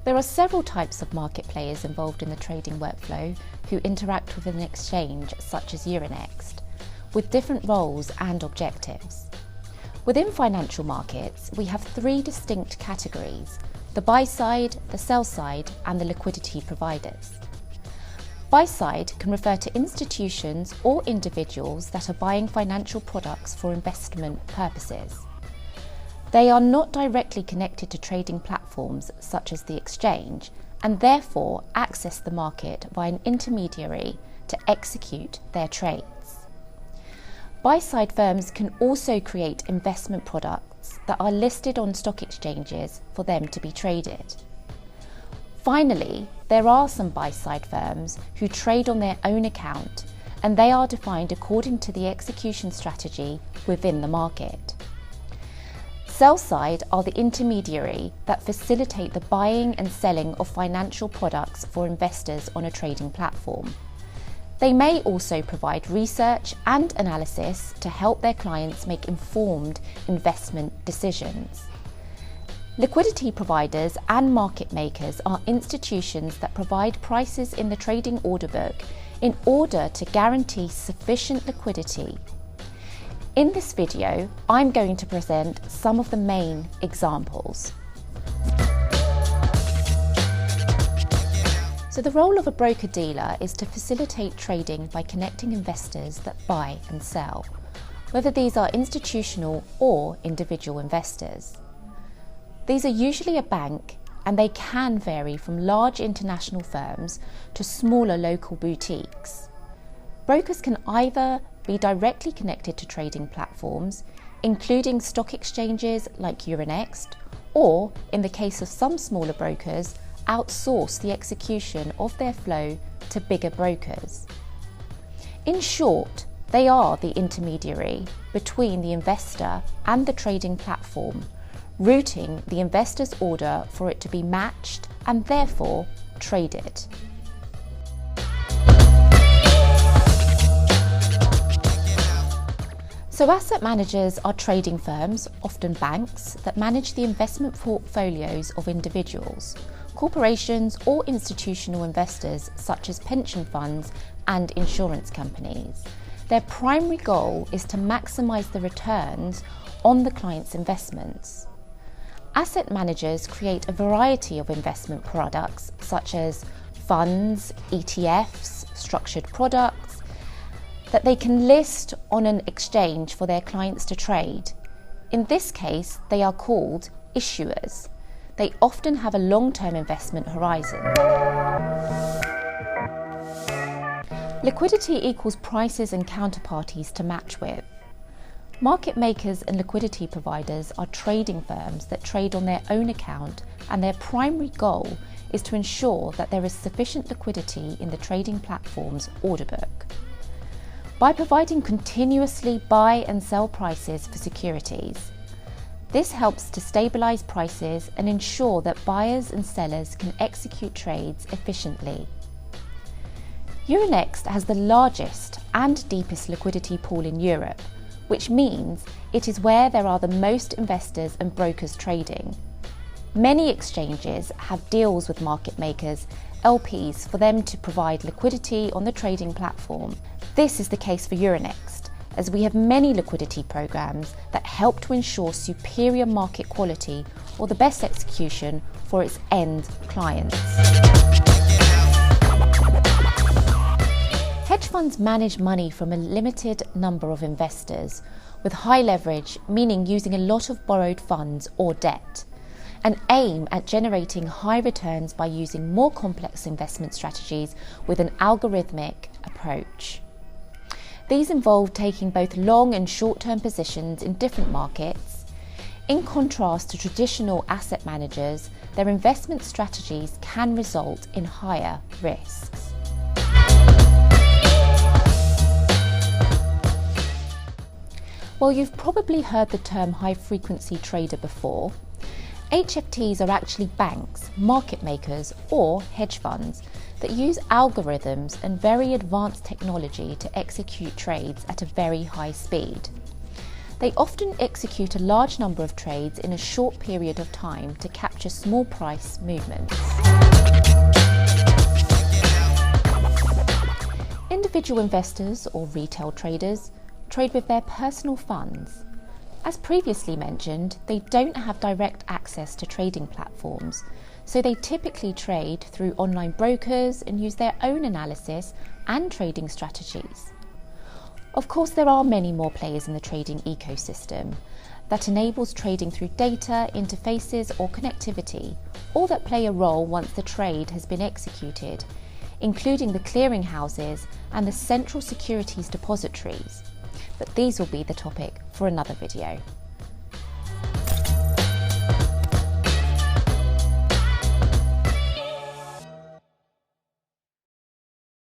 There are several types of market players involved in the trading workflow who interact with an exchange such as Euronext, with different roles and objectives. Within financial markets, we have three distinct categories: the buy side, the sell side, and the liquidity providers. Buy side can refer to institutions or individuals that are buying financial products for investment purposes. They are not directly connected to trading platforms such as the exchange, and therefore access the market via an intermediary to execute their trades. Buy-side firms can also create investment products that are listed on stock exchanges for them to be traded. Finally, there are some buy-side firms who trade on their own account, and they are defined according to the execution strategy within the market. Sell-side are the intermediary that facilitate the buying and selling of financial products for investors on a trading platform. They may also provide research and analysis to help their clients make informed investment decisions. Liquidity providers and market makers are institutions that provide prices in the trading order book in order to guarantee sufficient liquidity. In this video, I'm going to present some of the main examples. So the role of a broker-dealer is to facilitate trading by connecting investors that buy and sell, whether these are institutional or individual investors. These are usually a bank, and they can vary from large international firms to smaller local boutiques. Brokers can either be directly connected to trading platforms, including stock exchanges like Euronext, or, in the case of some smaller brokers, outsource the execution of their flow to bigger brokers. In short, they are the intermediary between the investor and the trading platform, routing the investor's order for it to be matched and therefore traded. So asset managers are trading firms, often banks, that manage the investment portfolios of individuals, corporations or institutional investors such as pension funds and insurance companies. Their primary goal is to maximise the returns on the client's investments. Asset managers create a variety of investment products such as funds, ETFs, structured products, that they can list on an exchange for their clients to trade. In this case, they are called issuers. They often have a long-term investment horizon. Liquidity equals prices and counterparties to match with. Market makers and liquidity providers are trading firms that trade on their own account, and their primary goal is to ensure that there is sufficient liquidity in the trading platform's order book. By providing continuously buy and sell prices for securities, this helps to stabilise prices and ensure that buyers and sellers can execute trades efficiently. Euronext has the largest and deepest liquidity pool in Europe, which means it is where there are the most investors and brokers trading. Many exchanges have deals with market makers, LPs, for them to provide liquidity on the trading platform. This is the case for Euronext, as we have many liquidity programs that help to ensure superior market quality or the best execution for its end clients. Hedge funds manage money from a limited number of investors with high leverage, meaning using a lot of borrowed funds or debt, and aim at generating high returns by using more complex investment strategies with an algorithmic approach. These involve taking both long and short-term positions in different markets. In contrast to traditional asset managers, their investment strategies can result in higher risks. Well, you've probably heard the term high-frequency trader before. HFTs are actually banks, market makers, or hedge funds that use algorithms and very advanced technology to execute trades at a very high speed. They often execute a large number of trades in a short period of time to capture small price movements. Individual investors or retail traders trade with their personal funds. As previously mentioned, they don't have direct access to trading platforms, so they typically trade through online brokers and use their own analysis and trading strategies. Of course, there are many more players in the trading ecosystem that enables trading through data, interfaces or connectivity, or that play a role once the trade has been executed, including the clearing houses and the central securities depositories. But these will be the topic for another video.